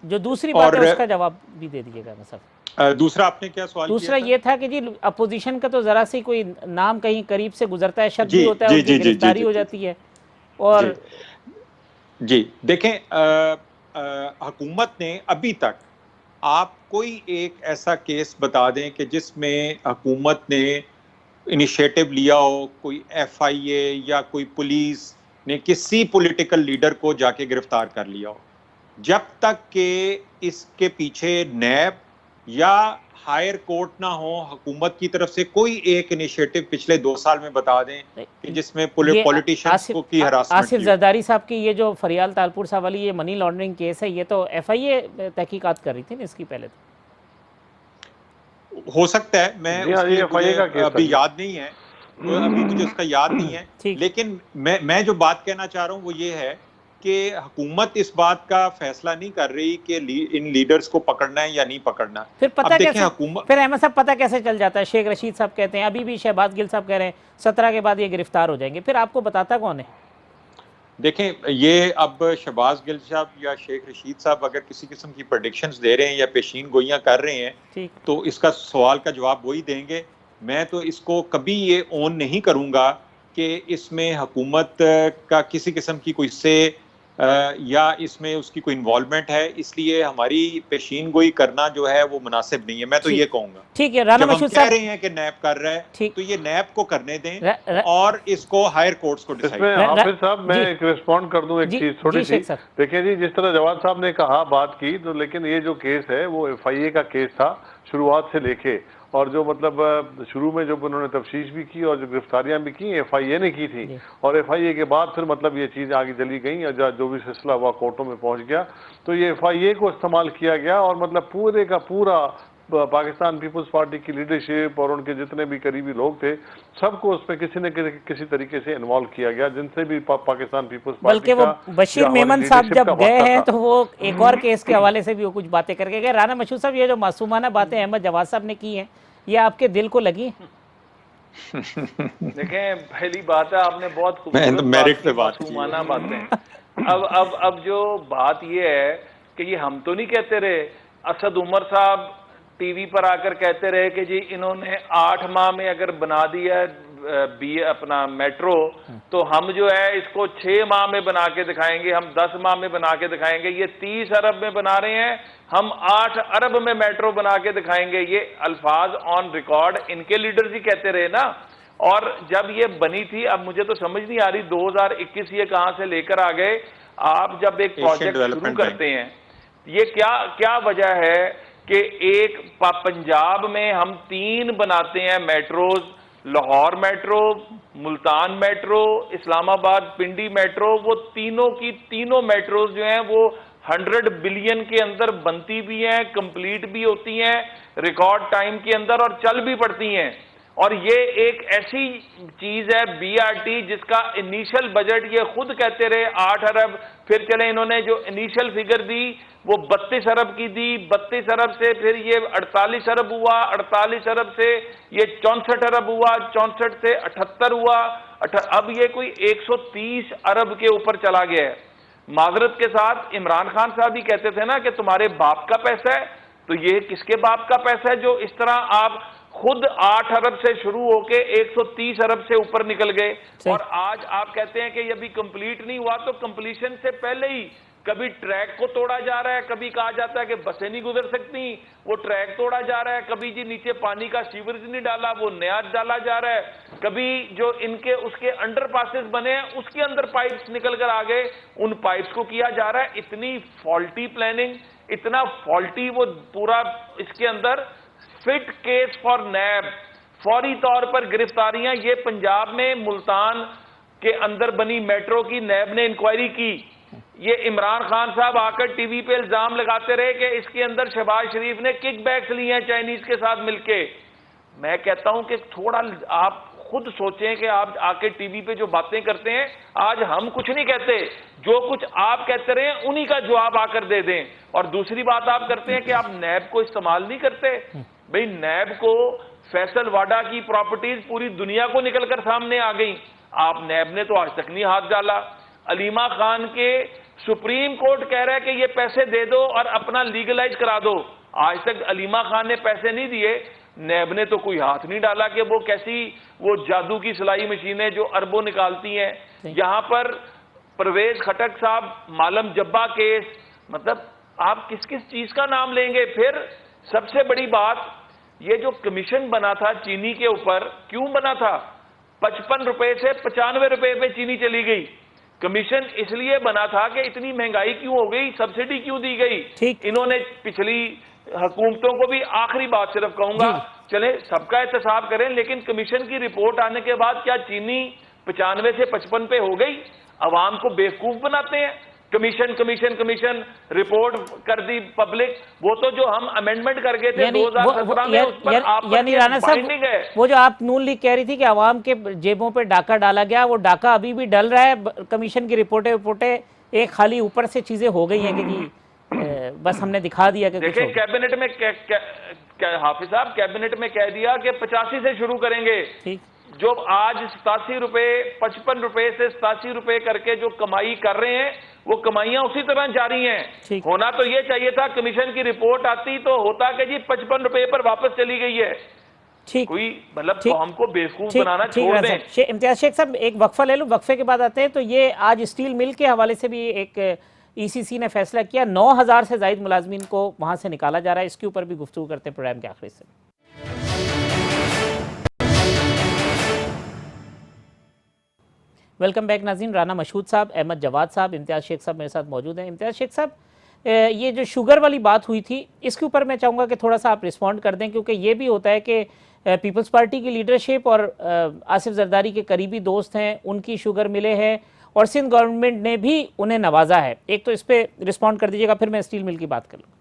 जो दूसरी बात है उसका जवाब भी दे दीजिएगा मतलब। दूसरा आपने क्या सवाल दूसरा किया था? ये था कि जी अपोजिशन का तो जरा सी कोई नाम कहीं करीब से गुजरता है, शब्द भी होता है, उनकी गिरफ्तारी हो जाती है। और जी देखें, हुकूमत ने अभी तक, आप कोई एक ऐसा केस बता दें कि जिसमें हुकूमत ने इनिशिएटिव लिया हो, कोई FIA या कोई पुलिस ने किसी पॉलिटिकल लीडर को जाके गिरफ्तार कर लिया हो, जब तक कि इसके पीछे नैब या हायर कोर्ट ना हो, हुकूमत की तरफ से कोई एक इनिशिएटिव पिछले 2 साल में बता दें कि जिसमें पॉलिटिशियंस को की हरासमेंट। आसिफ जरदारी साहब की ये जो फरियाल तालपुर साहब वाली ये मनी लॉन्ड्रिंग केस है, ये तो FIA तहकीकात कर रही थी ना इसकी पहले। तो हो सकता है, मैं अभी याद नहीं है, अभी मुझे उसका याद नहीं है, लेकिन मैं जो बात कहना चाह रहा हूँ वो ये है कि हुकूमत इस बात का फैसला नहीं कर रही कि इन लीडर्स को पकड़ना है या नहीं पकड़ना। फिर पता कैसे, फिर अहमद साहब पता कैसे चल जाता है? शेख रशीद साहब कहते हैं, अभी भी शहबाज गिल साहब कह रहे हैं 17 के बाद ये गिरफ्तार हो जाएंगे, फिर आपको बताता कौन है? देखें, ये अब शहबाज गिल साहब या शेख रशीद साहब अगर किसी किस्म की प्रेडिक्शंस दे रहे हैं या पेशीन गोइयां कर रहे हैं, तो इसका सवाल का जवाब वही देंगे। मैं तो इसको कभी ये ऑन नहीं करूंगा कि इसमें हुकूमत का किसी किस्म की कोई से या इसमें उसकी कोई इन्वॉल्वमेंट है, इसलिए हमारी पेशीन गोई करना जो है वो मुनासिब नहीं है। मैं तो ये कहूंगा। ठीक है, राना मशहूद साहब कह रहे हैं कि नैब कर रहा है, तो ये नैब को करने दें और इसको हायर कोर्ट्स को डिसाइड। हाफिज साहब, मैं एक रिस्पॉन्ड कर दूं, एक चीज थोड़ी सी। देखिए जी, जिस तरह जवाद साहब ने कहा, बात की, तो लेकिन ये जो केस है वो FIA का केस था शुरुआत से लेके, और जो मतलब शुरू में जब उन्होंने तफ्तीश भी की और जो गिरफ्तारियां भी की FIA ने की थी, और FIA के बाद फिर मतलब ये चीज़ आगे चली गई, जो भी सिलसिला हुआ कोर्टों में पहुंच गया, तो ये FIA को इस्तेमाल किया गया और मतलब पूरे का पूरा पाकिस्तान पीपल्स पार्टी की लीडरशिप और उनके जितने भी करीबी लोग थे, सबको उसमें किसी न किसी तरीके से इन्वॉल्व किया गया, जिनसे भी पाकिस्तान पीपल्स पार्टी। बल्कि वो बशीर मेमन साहब जब गए हैं तो वो एक और केस के हवाले से भी वो कुछ बातें करके गए। राना मशहूद साहब, ये जो मासूमाना बातें अहमद जवाद साहब ने की हैं, ये आपके दिल को लगी? देखें, पहली बात है, आपने बहुत खूबसूरत मासूमाना बातें। अब जो बात ये है कि ये हम तो नहीं कहते रहे, असद उमर साहब टीवी पर आकर कहते रहे कि जी इन्होंने 8 माह में अगर बना दिया बी अपना मेट्रो, तो हम जो है इसको 6 माह में बना के दिखाएंगे, हम 10 माह में बना के दिखाएंगे। ये 30 अरब में बना रहे हैं, हम 8 अरब में मेट्रो बना के दिखाएंगे। ये अल्फाज ऑन रिकॉर्ड इनके लीडर्स ही कहते रहे ना। और जब ये बनी थी, अब मुझे तो समझ नहीं आ रही 2021 ये कहां से लेकर आ गए। आप जब एक प्रोजेक्ट शुरू करते हैं, ये क्या वजह है कि एक पंजाब में हम 3 बनाते हैं metros, Lahore metro, Multan metro, Islamabad Pindi metro, वो तीनों की तीनों मेट्रोज जो हैं वो 100 बिलियन के अंदर बनती भी हैं, कंप्लीट भी होती हैं रिकॉर्ड टाइम के अंदर और चल भी पड़ती हैं। और ये एक ऐसी चीज है बीआरटी जिसका इनिशियल बजट ये खुद कहते रहे 8 अरब, फिर चले इन्होंने जो इनिशियल फिगर दी वो 32 अरब की दी, 32 अरब से फिर ये 48 अरब हुआ, 48 अरब से ये 64 अरब हुआ, 64 से 78 हुआ, अब ये कोई 130 अरब के ऊपर चला गया है। माजरत के साथ इमरान खान साहब भी कहते थे ना कि तुम्हारे बाप का पैसा है, तो ये किसके बाप का पैसा है जो इस तरह आप खुद 8 अरब से शुरू होके 130 अरब से ऊपर निकल गए। और आज आप कहते हैं कि ये अभी कंप्लीट नहीं हुआ, तो कंप्लीशन से पहले ही कभी ट्रैक को तोड़ा जा रहा है, कभी कहा जाता है कि बसें नहीं गुजर सकती, वो ट्रैक तोड़ा जा रहा है, कभी जी नीचे पानी का सीवरेज नहीं डाला, वो नया डाला जा रहा है, कभी जो इनके उसके अंडर पासेस बने हैं उसके अंदर पाइप्स निकल कर आ गए, उन पाइप्स को किया जा रहा है। इतनी फॉल्टी प्लानिंग, इतना फॉल्टी वो पूरा इसके अंदर फिट केस फॉर नैब, फौरी तौर पर गिरफ्तारियां। ये पंजाब में मुल्तान के अंदर बनी मेट्रो की नैब ने इंक्वायरी की। ये इमरान खान साहब आकर टीवी पे इल्जाम लगाते रहे कि इसके अंदर शहबाज शरीफ ने किकबैक्स लिए हैं चाइनीज के साथ मिलके। मैं कहता हूं कि थोड़ा आप खुद सोचें कि आप आके टीवी पे जो बातें करते हैं, आज हम कुछ नहीं कहते, जो कुछ आप कहते रहे उन्हीं का जवाब आकर दे दें। और दूसरी बात आप करते हैं कि आप नैब को इस्तेमाल नहीं करते। भाई नैब को फैसल वाडा की प्रॉपर्टीज पूरी दुनिया को निकलकर सामने आ गई, आप नैब ने तो आज तक नहीं हाथ डाला। अलीमा खान के सुप्रीम कोर्ट कह रहा है कि ये पैसे दे दो और अपना लीगलाइज करा दो, आज तक अलीमा खान ने पैसे नहीं दिए, नैब ने तो कोई हाथ नहीं डाला कि वो कैसी वो जादू की सिलाई मशीनें जो अरबों निकालती हैं। यहां पर परवेज खटक साहब मालम जब्बा केस, मतलब आप किस किस चीज का नाम लेंगे। फिर सबसे बड़ी बात, ये जो कमीशन बना था चीनी के ऊपर, क्यों बना था? 55 रुपए से 95 रुपए पे चीनी चली गई। कमीशन इसलिए बना था कि इतनी महंगाई क्यों हो गई, सब्सिडी क्यों दी गई। इन्होंने पिछली हुकूमतों को भी, आखिरी बात सिर्फ कहूंगा, चले सबका एहतसाब करें, लेकिन कमीशन की रिपोर्ट आने के बाद क्या चीनी 95 से 55 पे हो गई? अवाम को बेवकूफ बनाते हैं। कमीशन कमीशन कमीशन रिपोर्ट कर दी पब्लिक, वो तो जो हम अमेंडमेंट कर गए थे 2017 में, उस पर यानी राणा साहब वो जो आप नून लीग कह रही थी कि आवाम के जेबों पे डाका डाला गया, वो डाका अभी भी डल रहा है। कमीशन की रिपोर्टें एक खाली ऊपर से चीजें हो गई हैं कि बस हमने दिखा दिया कि देखिए कैबिनेट में हाफिज साहब कैबिनेट में कह दिया कि 85 से शुरू करेंगे। ठीक, जो आज 87 रुपए 55 रुपए से 87 रुपए करके जो कमाई कर रहे हैं, वो कमाइयां उसी तरह जारी हैं। होना तो ये चाहिए था, कमीशन की रिपोर्ट आती तो होता कि जी 55 रुपए पर वापस चली गई है। ठीक, कोई मतलब तो हमको बेवकूफ बनाना छोड़ दें। इम्तियाज शेख साहब एक वक्फा ले लो, वक्फे के बाद आते हैं। तो ये आज स्टील मिल के हवाले से भी एक ईसीसी ने फैसला किया, 9000 से ज्यादा मुलाजमीन को वहां से निकाला जा रहा है। इसके ऊपर भी गुफ्तगू करते हैं प्रोग्राम के आखिरी से। वेलकम बैक नाज़रीन। राना मशहूद साहब, अहमद जवाद साहब, इम्तियाज शेख साहब मेरे साथ मौजूद हैं। इम्तियाज शेख साहब, ये जो शुगर वाली बात हुई थी, इसके ऊपर मैं चाहूँगा कि थोड़ा सा आप रिस्पॉन्ड कर दें, क्योंकि ये भी होता है कि पीपल्स पार्टी की लीडरशिप और आसिफ जरदारी के करीबी दोस्त हैं, उनकी शुगर मिले हैं और सिंध गवर्नमेंट ने भी उन्हें नवाजा है। एक तो इस पर रिस्पॉन्ड कर दीजिएगा, फिर मैं स्टील मिल की बात कर लूँ।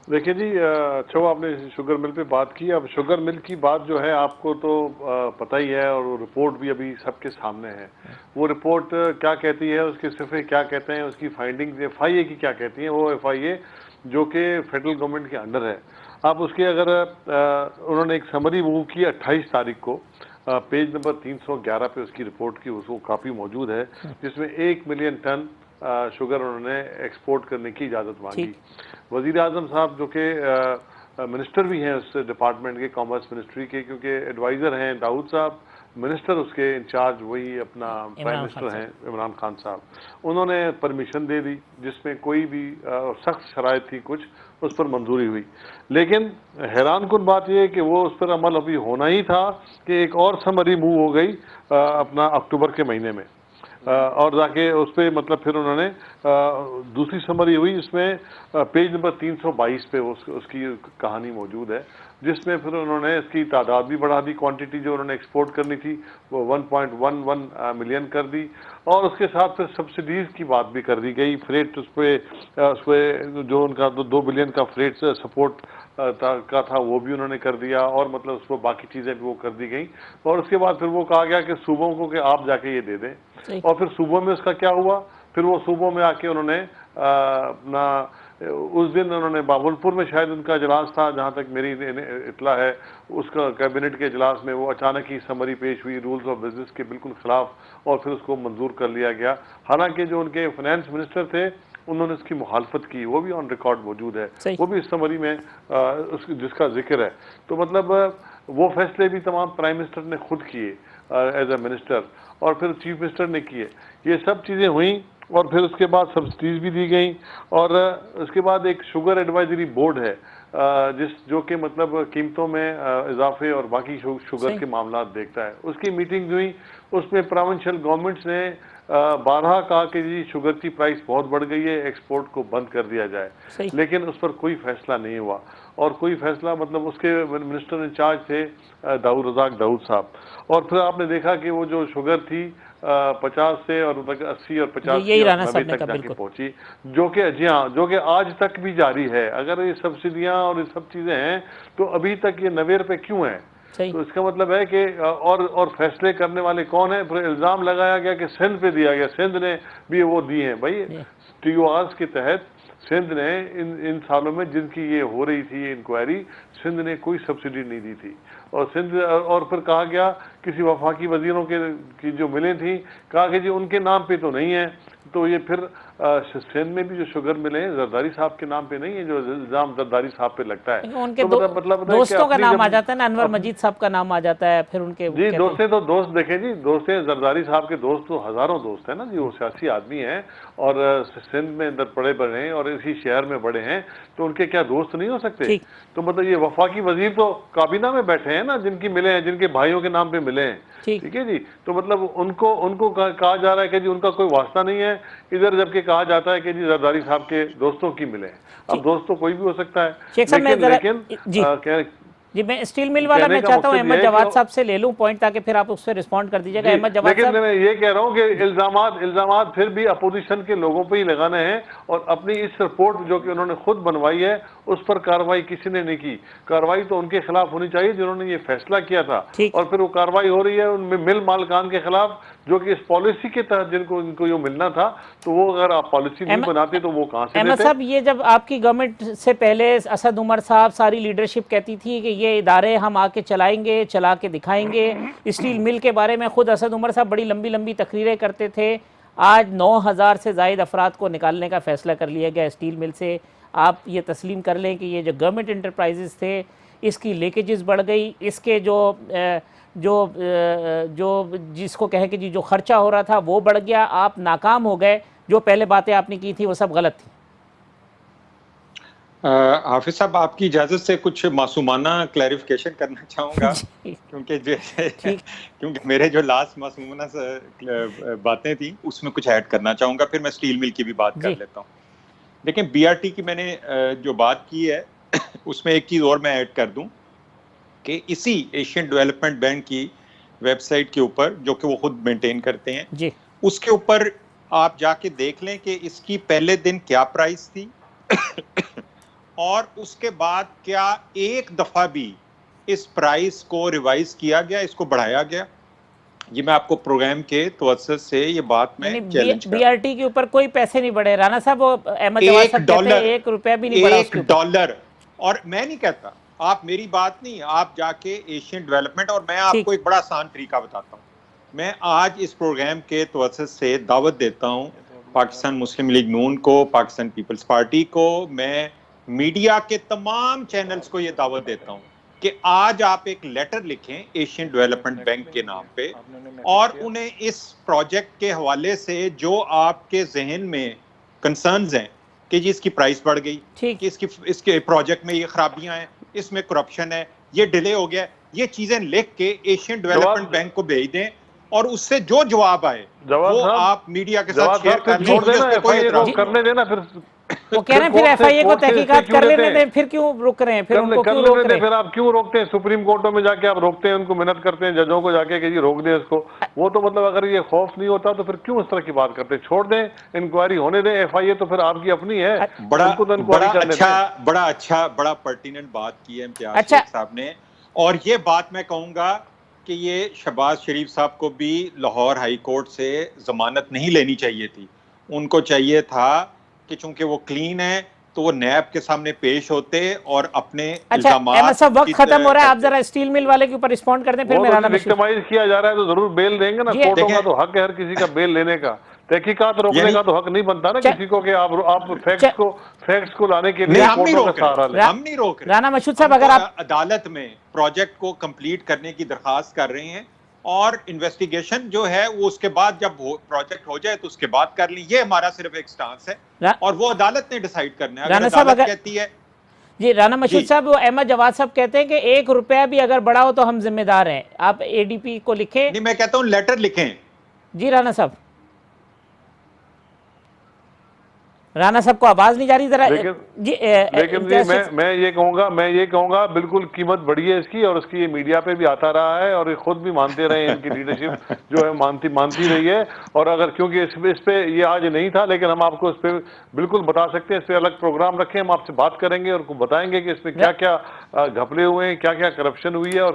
देखिए जी, अच्छा आपने शुगर मिल पे बात की। अब शुगर मिल की बात जो है आपको तो पता ही है, और वो रिपोर्ट भी अभी सबके सामने है। वो रिपोर्ट क्या कहती है, उसके सिफे क्या कहते हैं, उसकी फाइंडिंग्स FIA की क्या कहती हैं, वो FIA जो कि फेडरल गवर्नमेंट के अंडर है। अब उसके अगर उन्होंने एक समरी मूव की 28 तारीख को, पेज नंबर 311 पे उसकी रिपोर्ट की, उसको काफ़ी मौजूद है, जिसमें 1 मिलियन टन शुगर उन्होंने एक्सपोर्ट करने की इजाज़त मांगी। वज़ीर आज़म साहब जो कि मिनिस्टर भी हैं उस डिपार्टमेंट के, कॉमर्स मिनिस्ट्री के, क्योंकि एडवाइज़र हैं दाऊद साहब, मिनिस्टर उसके इंचार्ज वही अपना प्राइम मिनिस्टर हैं इमरान खान साहब। उन्होंने परमिशन दे दी जिसमें कोई भी सख्त शराइत थी कुछ, उस पर मंजूरी हुई। लेकिन हैरान कुन बात यह है कि वो उस पर अमल अभी होना ही था कि एक और समरी मूव हो गई अपना अक्टूबर के महीने में, और जाके उस पर मतलब फिर उन्होंने दूसरी समरी हुई, इसमें पेज नंबर 322 पे उसकी कहानी मौजूद है, जिसमें फिर उन्होंने इसकी तादाद भी बढ़ा दी, क्वांटिटी जो उन्होंने एक्सपोर्ट करनी थी वो 1.11 मिलियन कर दी, और उसके साथ फिर सब्सिडीज़ की बात भी कर दी गई। फ्रेट उस पर जो उनका 2 बिलियन का फ्रेट सपोर्ट का था वो भी उन्होंने कर दिया, और मतलब उस पर बाकी चीज़ें भी वो कर दी गई। और उसके बाद फिर वो कहा गया कि सूबों को कि आप जाके ये दे दें, और फिर सूबों में उसका क्या हुआ, फिर वो सूबों में आके उन्होंने अपना उस दिन उन्होंने बावलपुर में शायद उनका इजलास था, जहाँ तक मेरी इतला है, उसका कैबिनेट के इजलास में वो अचानक ही समरी पेश हुई रूल्स ऑफ बिजनेस के बिल्कुल खिलाफ, और फिर उसको मंजूर कर लिया गया। हालांकि जो उनके फाइनेंस मिनिस्टर थे उन्होंने इसकी मुखालफत की, वो भी ऑन रिकॉर्ड मौजूद है, वो भी इस समरी में जिसका जिक्र है। तो मतलब वो फैसले भी तमाम प्राइम मिनिस्टर ने खुद किए एज ए मिनिस्टर, और फिर चीफ मिनिस्टर ने किए। ये सब चीज़ें हुई, और फिर उसके बाद सब्सिडीज भी दी गई, और उसके बाद एक शुगर एडवाइजरी बोर्ड है जो कि मतलब कीमतों में इजाफे और बाकी शुगर के मामला देखता है। उसकी मीटिंग हुई, उसमें प्रोविंशियल गवर्नमेंट्स ने 12 कहा कि जी शुगर की प्राइस बहुत बढ़ गई है, एक्सपोर्ट को बंद कर दिया जाए, लेकिन उस पर कोई फैसला नहीं हुआ। और कोई फैसला मतलब उसके मिनिस्टर इंचार्ज थे दाऊद साहब, और फिर आपने देखा कि वो जो शुगर थी 50 से और 80 और 50 तक जाके पहुंची, जो कि जी हाँ, जो कि आज तक भी जारी है। अगर ये सब्सिडियां और ये सब चीजें हैं तो अभी तक ये 90 रुपए क्यों है? तो इसका मतलब है कि और फैसले करने वाले कौन है? फिर इल्जाम लगाया गया कि सिंध पे दिया गया, सिंध ने भी वो दी है। भाई TORs के तहत सिंध ने इन सालों में जिनकी ये हो रही थी इंक्वायरी, सिंध ने कोई सब्सिडी नहीं दी थी। और सिंध, और फिर कहा गया किसी वफाकी वजीरों की जो मिले थी, कहा कि जी उनके नाम पे तो नहीं है। तो ये फिर सिंध में भी जो शुगर मिले हैं जरदारी साहब के नाम पे नहीं है, जो इल्जाम जरदारी साहब पे लगता है। उनके तो मतलब दोस्तों का नाम आ जाता है ना, अनवर मजीद साहब का नाम आ जाता है, फिर उनके जी दोस्तें तो दोस्त देखें जी, दोस्तें जरदारी साहब के दोस्त तो हजारों दोस्त हैं ना जी, वो सियासी आदमी हैं और सिंध में अंदर पड़े बड़े हैं और इसी शहर में बड़े हैं, तो उनके क्या दोस्त नहीं हो सकते? तो मतलब ये वफाकी वजीर तो काबीना में बैठे हैं ना, जिनकी मिले हैं, जिनके भाइयों के नाम पे मिले हैं, ठीक है जी। तो मतलब उनको कहा जा रहा है कि जी उनका कोई वास्ता नहीं है इधर, जबकि कहा जाता है कि जी जरदारी साहब के दोस्तों की मिले हैं। अब दोस्त तो कोई भी हो सकता है, लेकिन जी मैं स्टील मिल वाला मैं चाहता हूं अहमद जवाद साहब से ले लूं पॉइंट, ताकि फिर आप उस पर रिस्पॉन्ड कर दीजिएगा। अहमद जवाद साहब, लेकिन मैं ये कह रहा हूं कि इल्जामात फिर भी अपोजिशन के लोगों पे ही लगाने हैं, और अपनी इस रिपोर्ट जो कि उन्होंने खुद बनवाई है उस पर कार्रवाई किसी ने नहीं की। कार्रवाई तो उनके खिलाफ होनी चाहिए जिन्होंने ये फैसला किया था, और फिर वो कार्रवाई हो रही है उनमें मिल मालकान के खिलाफ, जो कि इस पॉलिसी के तहत इनको ये मिलना था। तो वो अगर आप पॉलिसी नहीं बनाते तो वो कहां से अहमद साहब, ये जब आपकी गवर्नमेंट से पहले असद उमर साहब सारी लीडरशिप कहती थी कि ये इदारे हम आके चलाएंगे, चला के दिखाएंगे, स्टील मिल के बारे में खुद असद उमर साहब बड़ी लंबी लंबी तकरीरें करते थे। आज 9000 से ज़ायद अफराद को निकालने का फैसला कर लिया गया स्टील मिल से। आप ये तस्लीम कर लें कि ये जो गवर्नमेंट इंटरप्राइजेस थे इसकी लीकेजेस बढ़ गई, इसके जो जिसको कहे कि जी जो खर्चा हो रहा था वो बढ़ गया, आप नाकाम हो गए, जो पहले बातें आपने की थी वो सब गलत थी। हाफिज साहब, आपकी इजाजत से कुछ मासूमाना क्लैरिफिकेशन करना चाहूँगा क्योंकि मेरे जो लास्ट मासूमाना बातें थी उसमें कुछ ऐड करना चाहूँगा, फिर मैं स्टील मिल की भी बात कर लेता हूँ। लेकिन BRT की मैंने जो बात की है उसमें एक चीज़ और मैं ऐड कर दूं कि इसी एशियन डेवलपमेंट बैंक की वेबसाइट के ऊपर, जो कि वो खुद मेंटेन करते हैं जी, उसके ऊपर आप जाके देख लें कि इसकी पहले दिन क्या प्राइस थी और उसके बाद क्या एक दफा भी इस प्राइस को रिवाइज किया गया, इसको बढ़ाया गया। ये मैं आपको प्रोग्राम के तवज्जुह से ये बात में चैलेंज BRT के ऊपर कोई पैसे नहीं बढ़े राना साहब, वो अहमद जवाद साहब कहते हैं $1 भी नहीं बढ़ा उसके ऊपर। $1। और मैं नहीं कहता, आप मेरी बात नहीं, आप जाके एशियन डेवलपमेंट, और मैं आपको एक बड़ा आसान तरीका बताता हूँ। मैं आज इस प्रोग्राम के तवज्जुह से दावत देता हूँ पाकिस्तान मुस्लिम लीग नून को, पाकिस्तान पीपल्स पार्टी को, मैं मीडिया के तमाम चैनल्स को ये दावत देता हूं कि आज आप एक लेटर लिखें एशियन डेवलपमेंट बैंक के नाम पे और उन्हें इस प्रोजेक्ट के हवाले से जो आपके जहन में कंसर्न्स हैं कि जी इसकी प्राइस बढ़ गई, ठीक, कि इसके प्रोजेक्ट में ये खराबियां हैं, इसमें करप्शन है, ये डिले हो गया, ये चीजें लिख के एशियन डेवलपमेंट बैंक को भेज दें और उससे जो जवाब आए वो आप मीडिया के साथ शेयर कर लें। करने देना फिर वो कह रहे हैं फिर एफआईए को तहकीकात कर लेने दें, फिर क्यों रुक रहे हैं, फिर उनको क्यों रोक रहे हैं? फिर आप क्यों रोकते हैं? सुप्रीम कोर्टों में जाके आप रोकते हैं, उनको मिन्नत करते हैं जजों को जाके कि जी रोक दें इसको। वो तो मतलब अगर ये खौफ नहीं होता तो फिर क्यों इस तरह की बात करते हैं? छोड़ दें, इंक्वायरी होने दें। एफआईए तो फिर आपकी अपनी है, बड़ा पर्टिनेंट बात की है इम्तियाज शेख साहब ने। और ये बात मैं कहूंगा कि ये शहबाज शरीफ साहब को भी लाहौर हाई कोर्ट से जमानत नहीं लेनी चाहिए थी। उनको चाहिए था कि चूंकि वो क्लीन है तो वो नैब के सामने पेश होते और अपने अहमद साहब वक्त खत्म हो रहा है, आप जरा स्टील मिल वाले के ऊपर रिस्पॉन्ड करते हैं, फिर मैं राना विक्टिमाइज किया जा रहा है तो जरूर बेल देंगे ना। कोर्टों का तो हक है हर किसी का बेल लेने का, तहकीकात रोकने का तो हक नहीं बनता ना किसी को कि आप फैक्ट्स को लाने के लिए कोर्टों का सहारा लें। हम नहीं रोक रहे। राना मसूद साहब, अगर आप अदालत में प्रोजेक्ट को कंप्लीट करने की दरखास्त कर रहे हैं और इन्वेस्टिगेशन जो है वो उसके बाद जब प्रोजेक्ट हो जाए तो उसके बाद कर ली, ये हमारा सिर्फ एक स्टांस है और वो अदालत ने डिसाइड करना है। अगर अदालत कहती है जी राना मसूद साहब, वो अहमद जवाद साहब कहते हैं कि 1 रुपया भी अगर बढ़ा हो तो हम जिम्मेदार हैं। आप एडीपी को लिखें। नहीं, मैं कहता हूं लेटर लिखें। जी राना साहब, राना साहब को आवाज नहीं जा रही जरा। लेकिन जी मैं ये कहूंगा बिल्कुल कीमत बढ़ी है इसकी और उसकी ये मीडिया पे भी आता रहा है और ये खुद भी मानते रहे हैं, इनकी लीडरशिप जो है मानती रही है। और अगर क्योंकि इस पे ये आज नहीं था, लेकिन हम आपको इस पे बिल्कुल बता सकते हैं, इस पे अलग प्रोग्राम रखें, हम आपसे बात करेंगे और बताएंगे कि इसमें क्या क्या घपले हुए हैं, क्या क्या करप्शन हुई है और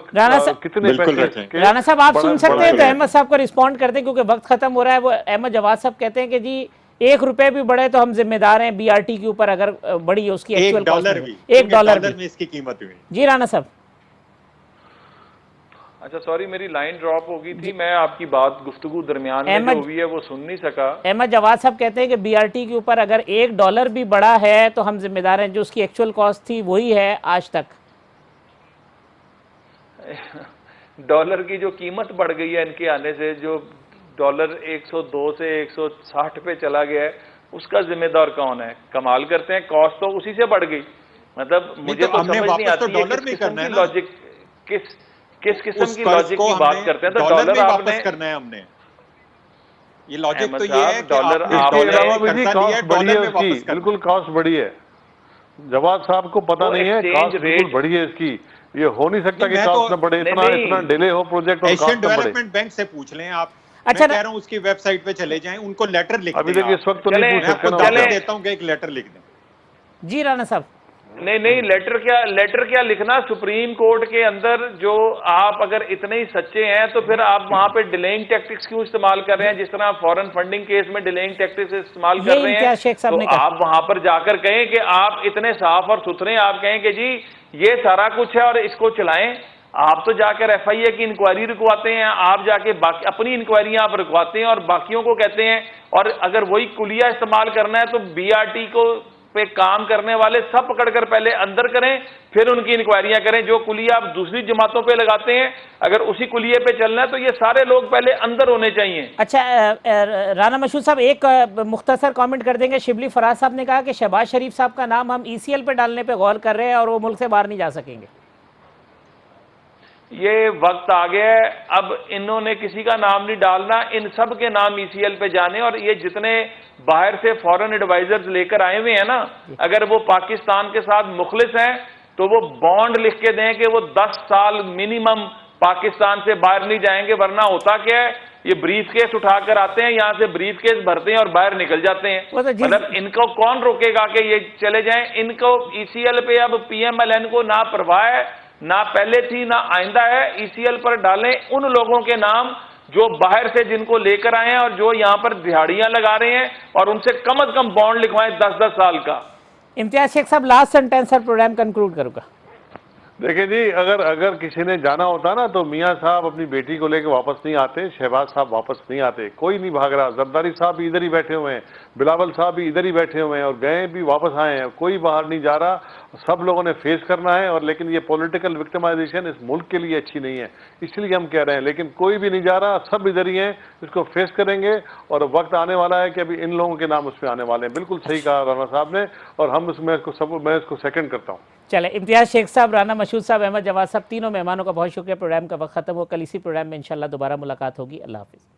कितने पैसे। राना साहब आप सुन सकते हैं तो अहमद साहब को रिस्पॉन्ड करते हैं क्योंकि वक्त खत्म हो रहा है। वो अहमद जवाद साहब कहते हैं कि जी 1 रुपए भी बढ़े तो हम जिम्मेदार हैं, बीआरटी के ऊपर अगर बढ़ी है उसकी एक्चुअल कॉस्ट $1 में इसकी कीमत हुई। जी राना साहब। अच्छा सॉरी, मेरी लाइन ड्रॉप हो गई थी, मैं आपकी बात गुफ्तगू दरमियान में जो हुई है वो सुन नहीं सका। अहमद जवाद साहब कहते हैं कि बीआरटी के ऊपर अगर $1 भी बढ़ा है तो हम जिम्मेदार हैं, जो उसकी एक्चुअल कॉस्ट थी वही है आज तक। डॉलर की जो कीमत बढ़ गई है इनके आने से, जो डॉलर 102 से 160 पे चला गया है, उसका जिम्मेदार कौन है? कमाल करते हैं, कॉस्ट तो उसी से बढ़ गई। मतलब मुझे तो समझ नहीं आती है किस किस्म की लॉजिक, किस किस्म की लॉजिक की बात करते हैं। तो डॉलर आपने करना है, हमने ये लॉजिक तो ये है कि डॉलर बिल्कुल कॉस्ट बढ़ी है। जवाद साहब को पता नहीं है, कॉस्ट बिल्कुल बढ़ी है इसकी। ये हो नहीं सकता कि कॉस्ट न बढ़े, इतना डिले हो प्रोजेक्ट और एशियन डेवलपमेंट बैंक से पूछ लें आप। अच्छा, मैं कह रहा हूं उसकी वेबसाइट पे चले जाएं, उनको लेटर लिख दें। अभी देखिए इस वक्त तो नहीं पूछ सकते ना, मैं देता हूं कि एक लेटर लिख दें। जी राना साहब। नहीं, लेटर क्या लिखना? सुप्रीम कोर्ट के अंदर जो आप अगर इतने ही सच्चे हैं तो फिर आप वहां पे डिलेइंग टैक्टिक्स क्यों इस्तेमाल कर रहे हैं? जिस तरह फॉरेन फंडिंग केस में डिलेइंग टैक्टिक्स इस्तेमाल कर रहे हैं, तो आप वहां पर जाकर कहें कि आप इतने साफ और सुथरे, आप कहें कि जी ये सारा कुछ है और इसको चलाएं। आप तो जाकर एफआईए की इंक्वायरी रुकवाते हैं, आप जाके बाकी अपनी इंक्वायरियां आप रुकवाते हैं और बाकियों को कहते हैं। और अगर वही कुलिया इस्तेमाल करना है तो बीआरटी को पे काम करने वाले सब पकड़कर पहले अंदर करें, फिर उनकी इंक्वायरियां करें। जो कुलिया आप दूसरी जमातों पे लगाते हैं, अगर उसी कुलिये पे चलना है तो ये सारे लोग पहले अंदर होने चाहिए। अच्छा राना मसूद साहब, एक मुख्तसर कमेंट कर देंगे। शिबली फराज साहब ने कहा कि शहबाज शरीफ साहब का नाम हम ईसीएल पे डालने पे गौर कर रहे हैं और वो मुल्क से बाहर नहीं जा सकेंगे। ये वक्त आ गया है, अब इन्होंने किसी का नाम नहीं डालना, इन सब के नाम ईसीएल पे जाने। और ये जितने बाहर से फॉरेन एडवाइजर्स लेकर आए हुए हैं ना, अगर वो पाकिस्तान के साथ मुखलिस हैं तो वो बॉन्ड लिख के दें कि वो 10 साल मिनिमम पाकिस्तान से बाहर नहीं जाएंगे। वरना होता क्या है, ये ब्रीफ केस उठाकर आते हैं, यहाँ से ब्रीफ केस भरते हैं और बाहर निकल जाते हैं। मतलब इनको कौन रोकेगा कि ये चले जाएं? इनको ईसीएल पे अब पीएमएलएन को ना परवाह है, ना पहले थी ना आइंदा है। ईसीएल पर डालें उन लोगों के नाम जो बाहर से जिनको लेकर आए हैं और जो यहां पर दिहाड़ियां लगा रहे हैं, और उनसे कम से कम बॉन्ड लिखवाएं 10-10 साल का। इम्तियाज शेख साहब, last sentence sir, program conclude करूंगा। देखिए जी, अगर किसी ने जाना होता ना तो मियाँ साहब अपनी बेटी को लेकर वापस नहीं आते, शहबाज साहब वापस नहीं आते, कोई नहीं भाग रहा। जरदारी साहब भी इधर ही बैठे हुए हैं, बिलावल साहब भी इधर ही बैठे हुए हैं और गए भी वापस आए हैं, कोई बाहर नहीं जा रहा। सब लोगों ने फेस करना है। और लेकिन ये पॉलिटिकल विक्टिमाइजेशन इस मुल्क के लिए अच्छी नहीं है, इसलिए हम कह रहे हैं। लेकिन कोई भी नहीं जा रहा, सब इधर ही हैं, इसको फेस करेंगे। और वक्त आने वाला है कि अभी इन लोगों के नाम उसमें आने वाले हैं। बिल्कुल सही कहा राना साहब ने, और हम मैं इसको सेकंड करता हूँ। चले, इम्तियाज़ शेख साहब, राना मशहूद साहब, अहमद जवाद साहब, तीनों मेहमानों का बहुत शुक्रिया। प्रोग्राम का वक्त खत्म हो, कल इसी प्रोग्राम में इंशाल्लाह दोबारा मुलाकात होगी। अल्लाह हाफिज़।